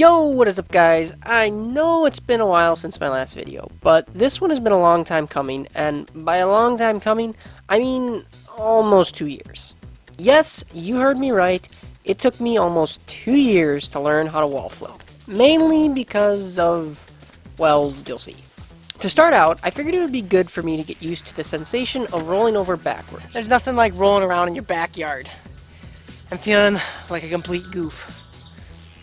Yo, what is up guys? I know it's been a while since my last video, but this one has been a long time coming, and by a long time coming, I mean almost 2 years. Yes, you heard me right, it took me almost 2 years to learn how to wall flip. Mainly because of, well, you'll see. To start out, I figured it would be good for me to get used to the sensation of rolling over backwards. There's nothing like rolling around in your backyard. I'm feeling like a complete goof.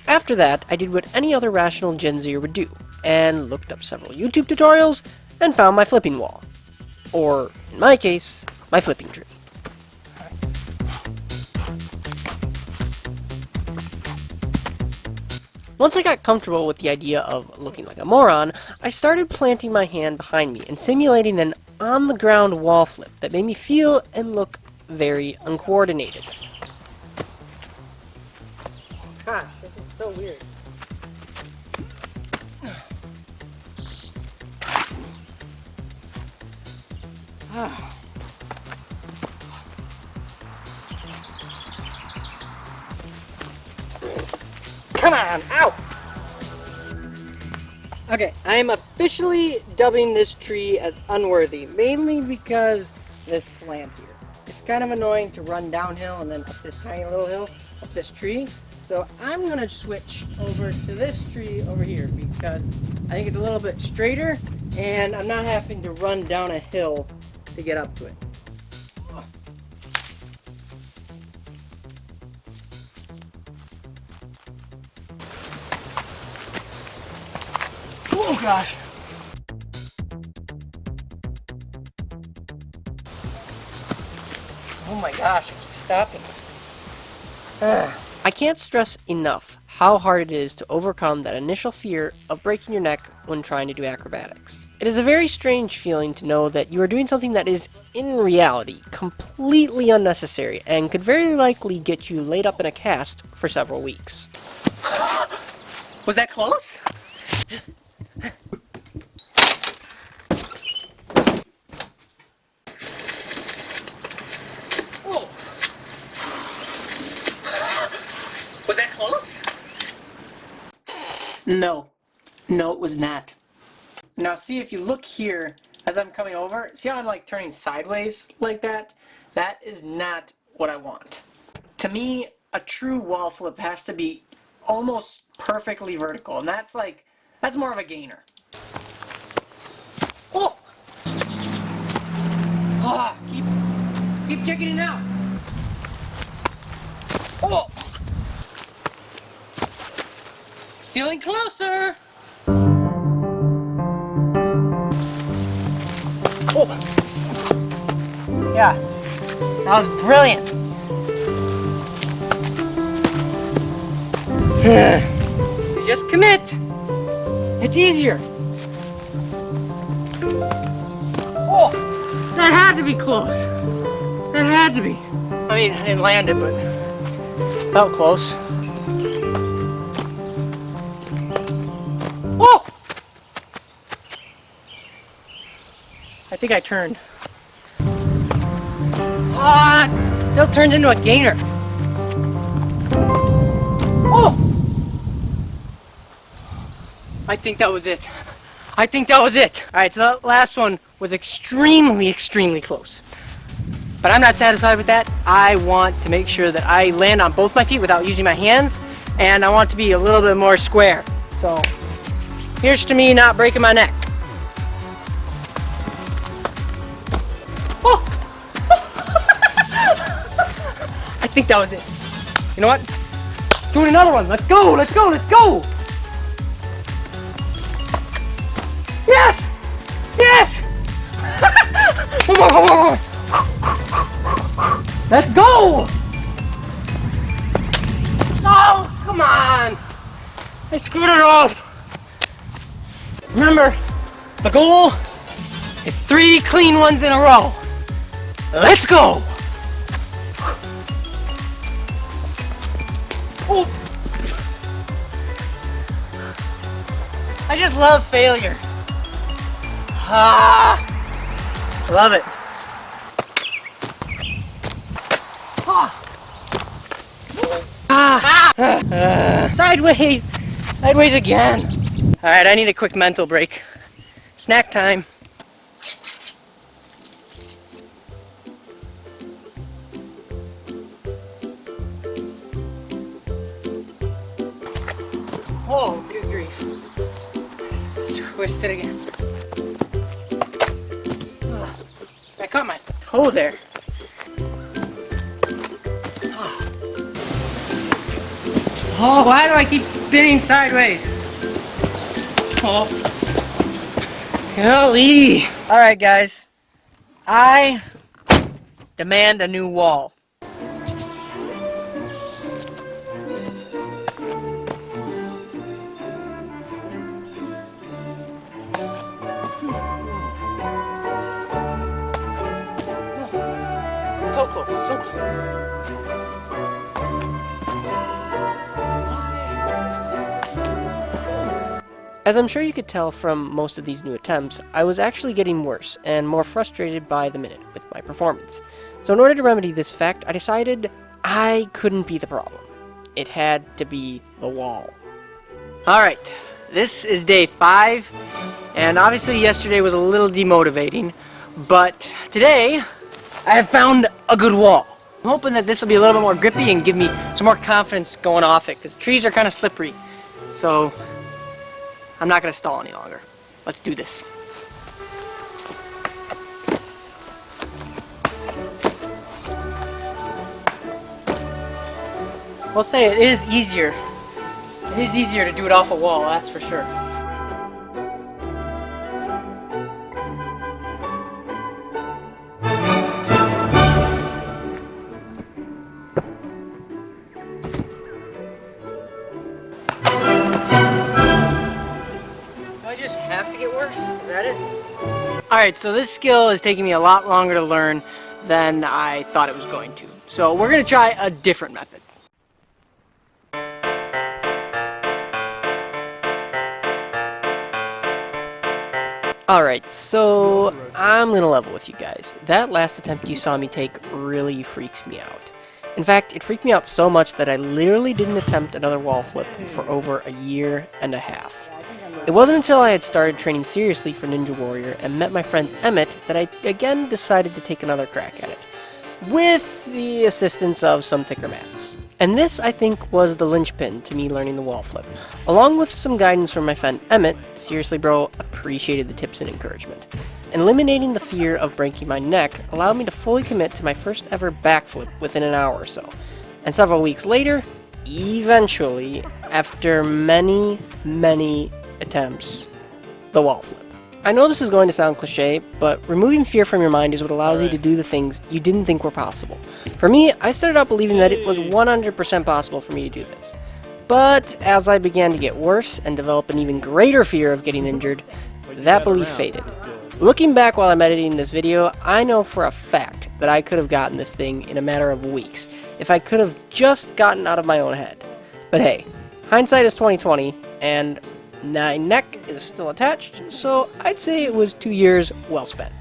After that, I did what any other rational Gen Zer would do, and looked up several YouTube tutorials, and found my flipping wall. Or, in my case, my flipping tree. Once I got comfortable with the idea of looking like a moron, I started planting my hand behind me and simulating an on-the-ground wall flip that made me feel and look very uncoordinated. Gosh, this is so weird. Come on, ow! Okay, I am officially dubbing this tree as unworthy, mainly because this slant here. It's kind of annoying to run downhill and then up this tiny little hill, up this tree. So I'm gonna switch over to this tree over here because I think it's a little bit straighter and I'm not having to run down a hill to get up to it. Oh gosh. Oh my gosh, I keep stopping. I can't stress enough how hard it is to overcome that initial fear of breaking your neck when trying to do acrobatics. It is a very strange feeling to know that you are doing something that is, in reality, completely unnecessary and could very likely get you laid up in a cast for several weeks. Was that close? Oh. Was that close? No. No, it was not. Now see, if you look here, as I'm coming over, see how I'm like turning sideways like that? That is not what I want. To me, a true wall flip has to be almost perfectly vertical, and that's more of a gainer. Oh! Ah, keep checking it out. Oh! It's feeling closer. Oh! Yeah, that was brilliant. You just commit. It's easier. Oh, that had to be close. That had to be. I mean, I didn't land it, but felt close. Oh! I think I turned. Ah, it still turns into a gainer. Oh! I think that was it. I think that was it. Alright, so that last one was extremely, extremely close. But I'm not satisfied with that. I want to make sure that I land on both my feet without using my hands, and I want to be a little bit more square. So, here's to me not breaking my neck. Oh! I think that was it. You know what? Doing another one. Let's go, let's go, let's go! Yes! Yes! Come on, come on, come on. Let's go! No, come on! I screwed it up. Remember, the goal is 3 clean ones in a row. Let's go! Oh. I just love failure. Ah, I love it. Ah. Sideways! Sideways again. All right, I need a quick mental break. Snack time. Oh, good grief. Twist it again. Oh, I caught my toe there. Oh, why do I keep spinning sideways? Oh. Golly. All right, guys. I demand a new wall. So close, so close. As I'm sure you could tell from most of these new attempts, I was actually getting worse and more frustrated by the minute with my performance. So in order to remedy this fact, I decided I couldn't be the problem. It had to be the wall. All right, this is day 5, and obviously yesterday was a little demotivating, but today I have found a good wall. I'm hoping that this will be a little bit more grippy and give me some more confidence going off it, because trees are kind of slippery. So I'm not going to stall any longer. Let's do this. We'll say it is easier. It is easier to do it off a wall, that's for sure. Do I just have to get worse? Is that it? Alright, so this skill is taking me a lot longer to learn than I thought it was going to. So we're going to try a different method. Alright, so I'm gonna level with you guys. That last attempt you saw me take really freaks me out. In fact, it freaked me out so much that I literally didn't attempt another wall flip for over a year and a half. It wasn't until I had started training seriously for Ninja Warrior and met my friend Emmett that I again decided to take another crack at it, with the assistance of some thicker mats. And this, I think, was the linchpin to me learning the wall flip. Along with some guidance from my friend Emmett, seriously bro, appreciated the tips and encouragement. And eliminating the fear of breaking my neck allowed me to fully commit to my first ever backflip within an hour or so. And several weeks later, eventually, after many attempts, the wall flip. I know this is going to sound cliche, but removing fear from your mind is what allows you to do the things you didn't think were possible. For me, I started out believing that it was 100% possible for me to do this. But as I began to get worse and develop an even greater fear of getting injured, that belief faded. Looking back while I'm editing this video, I know for a fact that I could have gotten this thing in a matter of weeks if I could have just gotten out of my own head. But hey, hindsight is 20/20, and my neck is still attached, so I'd say it was 2 years well spent.